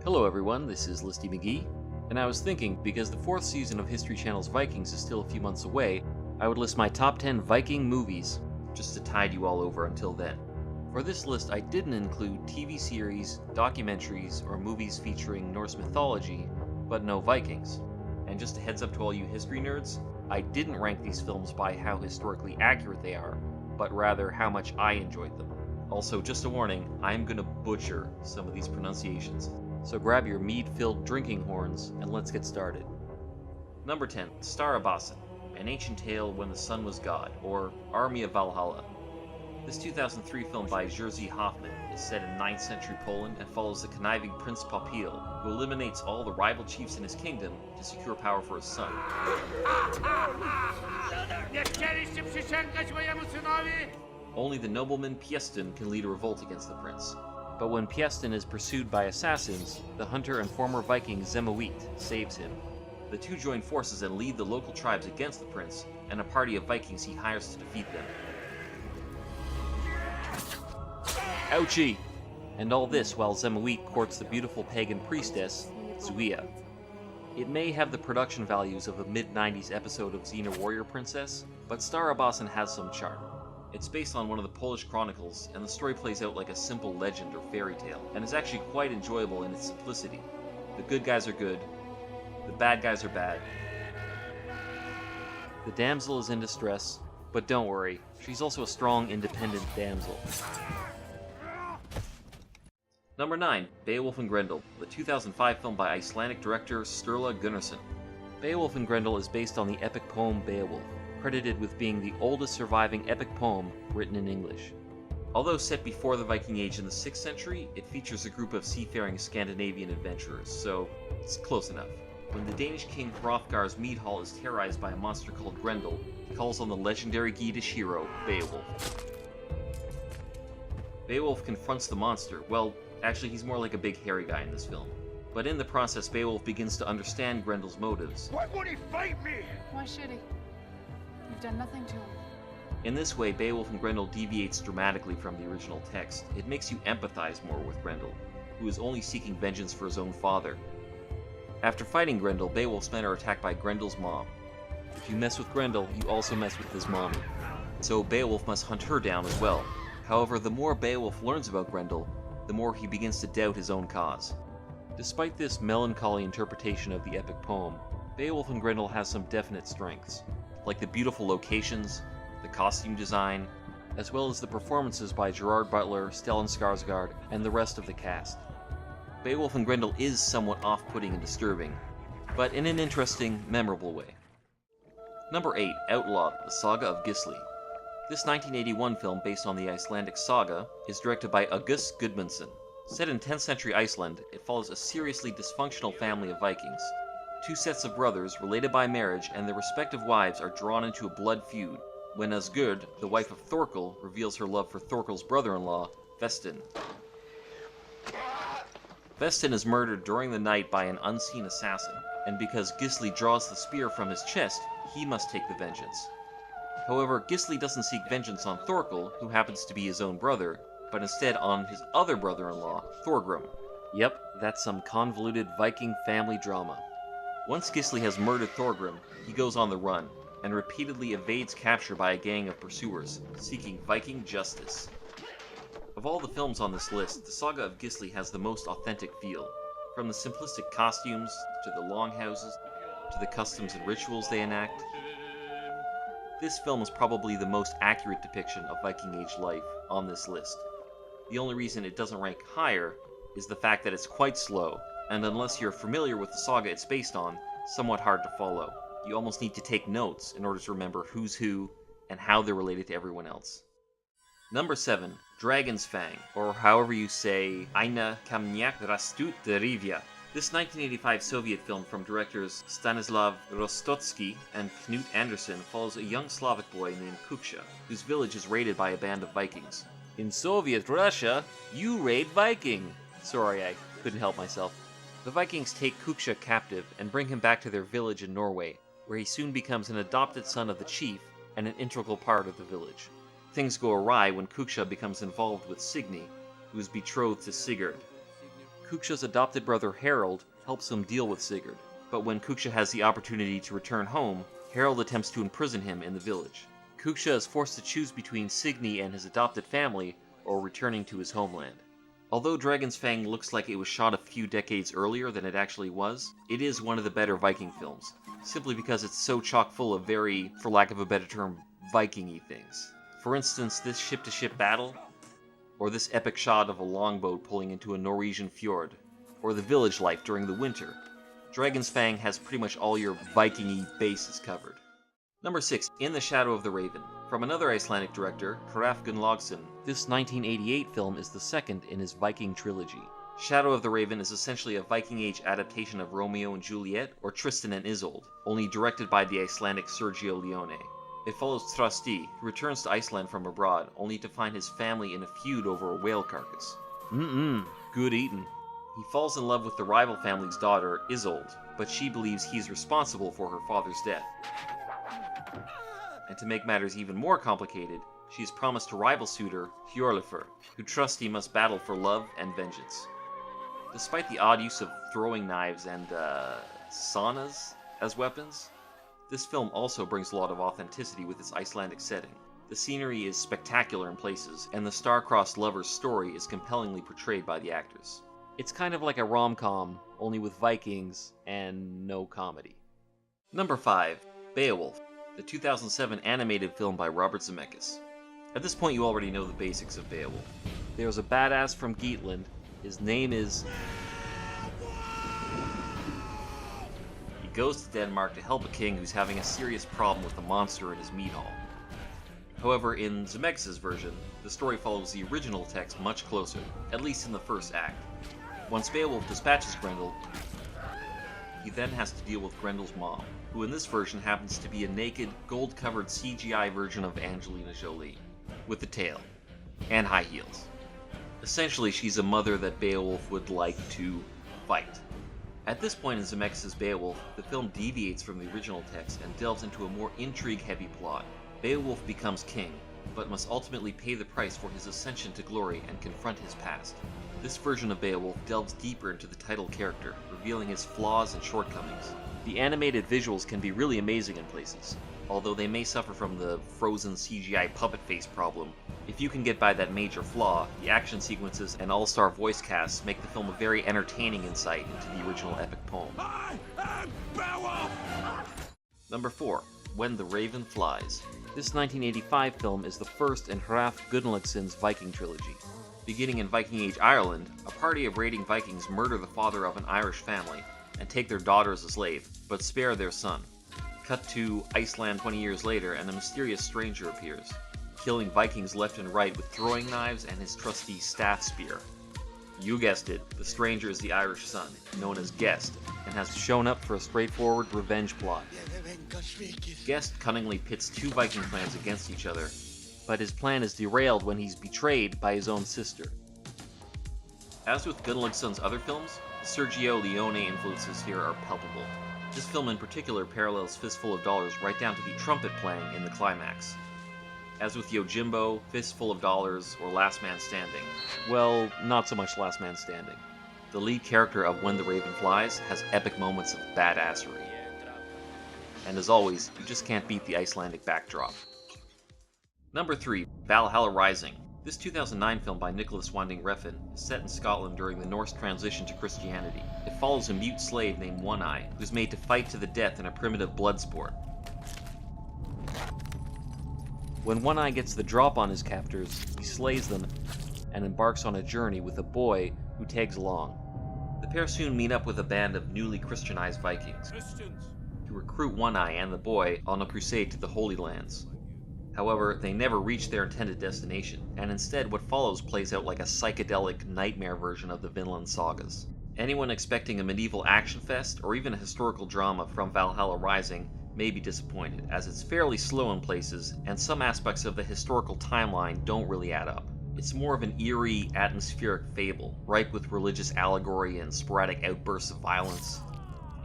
Hello everyone, this is Listy McGee, and I was thinking, because the fourth season of History Channel's Vikings is still a few months away, I would list my top 10 Viking movies, just to tide you all over until then. For this list, I didn't include TV series, documentaries, or movies featuring Norse mythology, but no Vikings. And just a heads up to all you history nerds, I didn't rank these films by how historically accurate they are, but rather how much I enjoyed them. Also, just a warning, I am gonna butcher some of these pronunciations. So grab your mead-filled drinking horns and let's get started. Number 10, Starabasen, an ancient tale when the sun was god, or Army of Valhalla. This 2003 film by Jerzy Hoffman is set in 9th century Poland and follows the conniving Prince Popiel, who eliminates all the rival chiefs in his kingdom to secure power for his son. Only the nobleman Piestin can lead a revolt against the prince. But when Piestin is pursued by assassins, the hunter and former Viking Zemoit saves him. The two join forces and lead the local tribes against the prince and a party of Vikings he hires to defeat them. Ouchie! And all this while Zemoit courts the beautiful pagan priestess, Zuia. It may have the production values of a mid-90s episode of Xena Warrior Princess, but Starabasen has some charm. It's based on one of the Polish chronicles, and the story plays out like a simple legend or fairy tale, and is actually quite enjoyable in its simplicity. The good guys are good, the bad guys are bad. The damsel is in distress, but don't worry, she's also a strong, independent damsel. Number 9, Beowulf and Grendel, the 2005 film by Icelandic director Sturla Gunnarsson. Beowulf and Grendel is based on the epic poem Beowulf, credited with being the oldest surviving epic poem written in English. Although set before the Viking Age in the 6th century, it features a group of seafaring Scandinavian adventurers, so it's close enough. When the Danish king Hrothgar's mead hall is terrorized by a monster called Grendel, he calls on the legendary Geatish hero, Beowulf. Beowulf confronts the monster. Well, actually he's more like a big hairy guy in this film. But in the process, Beowulf begins to understand Grendel's motives. Why would he fight me? Why should he? You've done nothing to him. In this way, Beowulf and Grendel deviates dramatically from the original text. It makes you empathize more with Grendel, who is only seeking vengeance for his own father. After fighting Grendel, Beowulf's men are attacked by Grendel's mom. If you mess with Grendel, you also mess with his mommy. So Beowulf must hunt her down as well. However, the more Beowulf learns about Grendel, the more he begins to doubt his own cause. Despite this melancholy interpretation of the epic poem, Beowulf and Grendel has some definite strengths, like the beautiful locations, the costume design, as well as the performances by Gerard Butler, Stellan Skarsgård, and the rest of the cast. Beowulf and Grendel is somewhat off-putting and disturbing, but in an interesting, memorable way. Number 8, Outlaw, the Saga of Gisli. This 1981 film, based on the Icelandic saga, is directed by August Gudmundsson. Set in 10th century Iceland, it follows a seriously dysfunctional family of Vikings. Two sets of brothers, related by marriage, and their respective wives are drawn into a blood feud when Asgurd, the wife of Thorkel, reveals her love for Thorkel's brother-in-law, Vestin. Vestin is murdered during the night by an unseen assassin, and because Gisli draws the spear from his chest, he must take the vengeance. However, Gisli doesn't seek vengeance on Thorkel, who happens to be his own brother, but instead on his other brother-in-law, Thorgrim. Yep, that's some convoluted Viking family drama. Once Gisli has murdered Thorgrim, he goes on the run, and repeatedly evades capture by a gang of pursuers, seeking Viking justice. Of all the films on this list, the Saga of Gisli has the most authentic feel, from the simplistic costumes, to the longhouses, to the customs and rituals they enact. This film is probably the most accurate depiction of Viking Age life on this list. The only reason it doesn't rank higher is the fact that it's quite slow, and unless you're familiar with the saga it's based on, somewhat hard to follow. You almost need to take notes in order to remember who's who and how they're related to everyone else. Number 7, Dragon's Fang, or however you say, Aina Kamniak Rastut de Rivia. This 1985 Soviet film from directors Stanislav Rostotsky and Knut Andersen follows a young Slavic boy named Kuksha, whose village is raided by a band of Vikings. In Soviet Russia, you raid Viking! Sorry, I couldn't help myself. The Vikings take Kuksha captive and bring him back to their village in Norway, where he soon becomes an adopted son of the chief and an integral part of the village. Things go awry when Kuksha becomes involved with Signy, who is betrothed to Sigurd. Kuksha's adopted brother Harold helps him deal with Sigurd, but when Kuksha has the opportunity to return home, Harold attempts to imprison him in the village. Kuksha is forced to choose between Signy and his adopted family, or returning to his homeland. Although Dragon's Fang looks like it was shot a few decades earlier than it actually was, it is one of the better Viking films, simply because it's so chock full of very, for lack of a better term, Viking-y things. For instance, this ship-to-ship battle, or this epic shot of a longboat pulling into a Norwegian fjord, or the village life during the winter. Dragon's Fang has pretty much all your Viking-y bases covered. Number 6, In the Shadow of the Raven. From another Icelandic director, Hrafn Gunnlaugsson, this 1988 film is the second in his Viking trilogy. Shadow of the Raven is essentially a Viking Age adaptation of Romeo and Juliet, or Tristan and Isolde, only directed by the Icelandic Sergio Leone. It follows Thrasti, who returns to Iceland from abroad, only to find his family in a feud over a whale carcass. Good eatin'. He falls in love with the rival family's daughter, Isolde, but she believes he's responsible for her father's death. And to make matters even more complicated, she is promised a rival suitor, Hjörleifr, who Trusty must battle for love and vengeance. Despite the odd use of throwing knives and, saunas as weapons, this film also brings a lot of authenticity with its Icelandic setting. The scenery is spectacular in places, and the star-crossed lover's story is compellingly portrayed by the actors. It's kind of like a rom-com, only with Vikings and no comedy. Number 5, Beowulf, the 2007 animated film by Robert Zemeckis. At this point you already know the basics of Beowulf. There's a badass from Geatland, his name is... He goes to Denmark to help a king who's having a serious problem with a monster in his meat hall. However, in Zemeckis' version, the story follows the original text much closer, at least in the first act. Once Beowulf dispatches Grendel, he then has to deal with Grendel's mom, who in this version happens to be a naked, gold-covered CGI version of Angelina Jolie, with a tail, and high heels. Essentially, she's a mother that Beowulf would like to fight. At this point in Zemeckis' Beowulf, the film deviates from the original text and delves into a more intrigue-heavy plot. Beowulf becomes king, but must ultimately pay the price for his ascension to glory and confront his past. This version of Beowulf delves deeper into the title character, revealing his flaws and shortcomings. The animated visuals can be really amazing in places, although they may suffer from the frozen CGI puppet face problem. If you can get by that major flaw, the action sequences and all-star voice casts make the film a very entertaining insight into the original epic poem. I am Beowulf! Number 4, When the Raven Flies. This 1985 film is the first in Hrafn Gunnlaugsson's Viking trilogy. Beginning in Viking Age Ireland, a party of raiding Vikings murder the father of an Irish family and take their daughter as a slave, but spare their son. Cut to Iceland 20 years later, and a mysterious stranger appears, killing Vikings left and right with throwing knives and his trusty staff spear. You guessed it, the stranger is the Irish son, known as Gest, and has shown up for a straightforward revenge plot. Gest cunningly pits two Viking clans against each other, but his plan is derailed when he's betrayed by his own sister. As with Gunnlaugsson's other films, the Sergio Leone influences here are palpable. This film in particular parallels Fistful of Dollars right down to the trumpet playing in the climax. As with Yojimbo, Fistful of Dollars, or Last Man Standing. Well, not so much Last Man Standing. The lead character of When the Raven Flies has epic moments of badassery. And as always, you just can't beat the Icelandic backdrop. Number 3, Valhalla Rising. This 2009 film by Nicholas Winding Refn is set in Scotland during the Norse transition to Christianity. It follows a mute slave named One Eye, who's made to fight to the death in a primitive blood sport. When One Eye gets the drop on his captors, he slays them and embarks on a journey with a boy who tags along. The pair soon meet up with a band of newly Christianized Vikings who recruit One Eye and the boy on a crusade to the Holy Lands. However, they never reach their intended destination, and instead what follows plays out like a psychedelic nightmare version of the Vinland sagas. Anyone expecting a medieval action fest or even a historical drama from Valhalla Rising may be disappointed, as it's fairly slow in places, and some aspects of the historical timeline don't really add up. It's more of an eerie, atmospheric fable, ripe with religious allegory and sporadic outbursts of violence.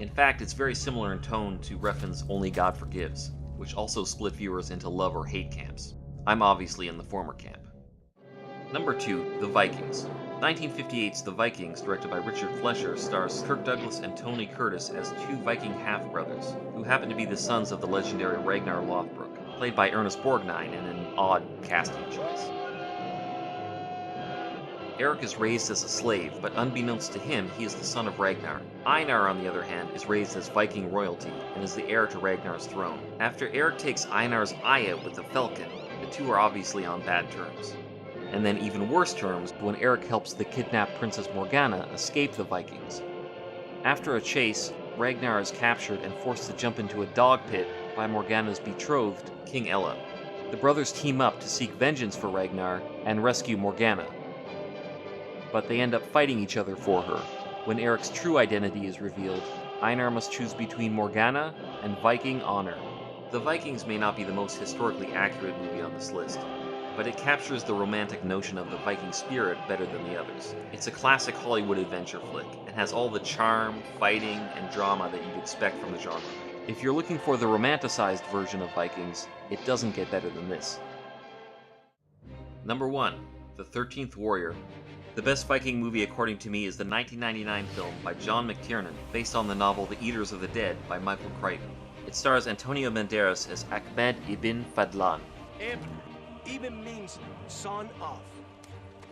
In fact, it's very similar in tone to Refn's Only God Forgives, which also split viewers into love or hate camps. I'm obviously in the former camp. Number 2, The Vikings. 1958's The Vikings, directed by Richard Fleischer, stars Kirk Douglas and Tony Curtis as two Viking half-brothers, who happen to be the sons of the legendary Ragnar Lothbrok, played by Ernest Borgnine in an odd casting choice. Eric is raised as a slave, but unbeknownst to him, he is the son of Ragnar. Einar, on the other hand, is raised as Viking royalty and is the heir to Ragnar's throne. After Eric takes Einar's eye out with the falcon, the two are obviously on bad terms. And then even worse terms when Eric helps the kidnapped Princess Morgana escape the Vikings. After a chase, Ragnar is captured and forced to jump into a dog pit by Morgana's betrothed, King Ella. The brothers team up to seek vengeance for Ragnar and rescue Morgana, but they end up fighting each other for her. When Eric's true identity is revealed, Einar must choose between Morgana and Viking honor. The Vikings may not be the most historically accurate movie on this list, but it captures the romantic notion of the Viking spirit better than the others. It's a classic Hollywood adventure flick, and has all the charm, fighting, and drama that you'd expect from the genre. If you're looking for the romanticized version of Vikings, it doesn't get better than this. Number 1. The 13th Warrior. The best Viking movie according to me is the 1999 film by John McTiernan, based on the novel The Eaters of the Dead by Michael Crichton. It stars Antonio Banderas as Ahmed ibn Fadlan. Ibn means son of.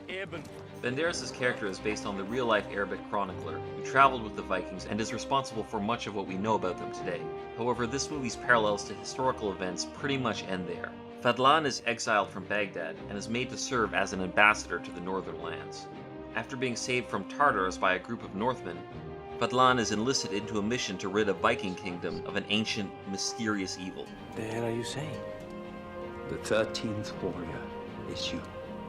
Ibn. Banderas' character is based on the real-life Arabic chronicler who traveled with the Vikings and is responsible for much of what we know about them today. However, this movie's parallels to historical events pretty much end there. Fadlan is exiled from Baghdad and is made to serve as an ambassador to the northern lands. After being saved from Tartars by a group of Northmen, Fadlan is enlisted into a mission to rid a Viking kingdom of an ancient, mysterious evil. The hell are you saying? The 13th warrior is you.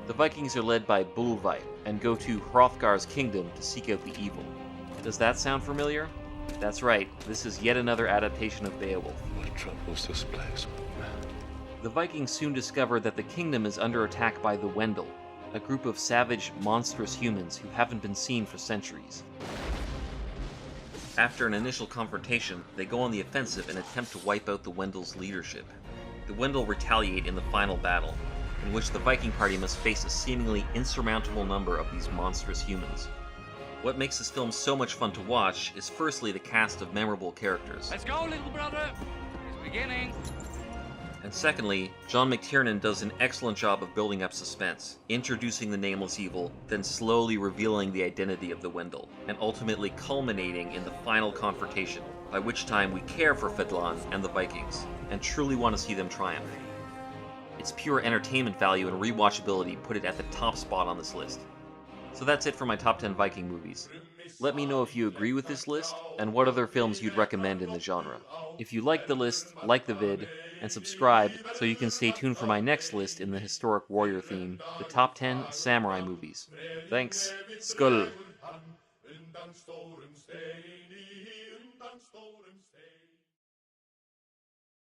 The Vikings are led by Bulweith and go to Hrothgar's kingdom to seek out the evil. Does that sound familiar? That's right, this is yet another adaptation of Beowulf. What troubles this place? The Vikings soon discover that the kingdom is under attack by the Wendel, a group of savage, monstrous humans who haven't been seen for centuries. After an initial confrontation, they go on the offensive and attempt to wipe out the Wendel's leadership. The Wendel retaliate in the final battle, in which the Viking party must face a seemingly insurmountable number of these monstrous humans. What makes this film so much fun to watch is firstly the cast of memorable characters. Let's go, little brother. It's beginning. And secondly, John McTiernan does an excellent job of building up suspense, introducing the nameless evil, then slowly revealing the identity of the Wendel, and ultimately culminating in the final confrontation, by which time we care for Fedlan and the Vikings, and truly want to see them triumph. Its pure entertainment value and rewatchability put it at the top spot on this list. So that's it for my top 10 Viking movies. Let me know if you agree with this list, and what other films you'd recommend in the genre. If you like the list, like the vid, and subscribe so you can stay tuned for my next list in the historic warrior theme, the top 10 samurai movies. Thanks. Skull.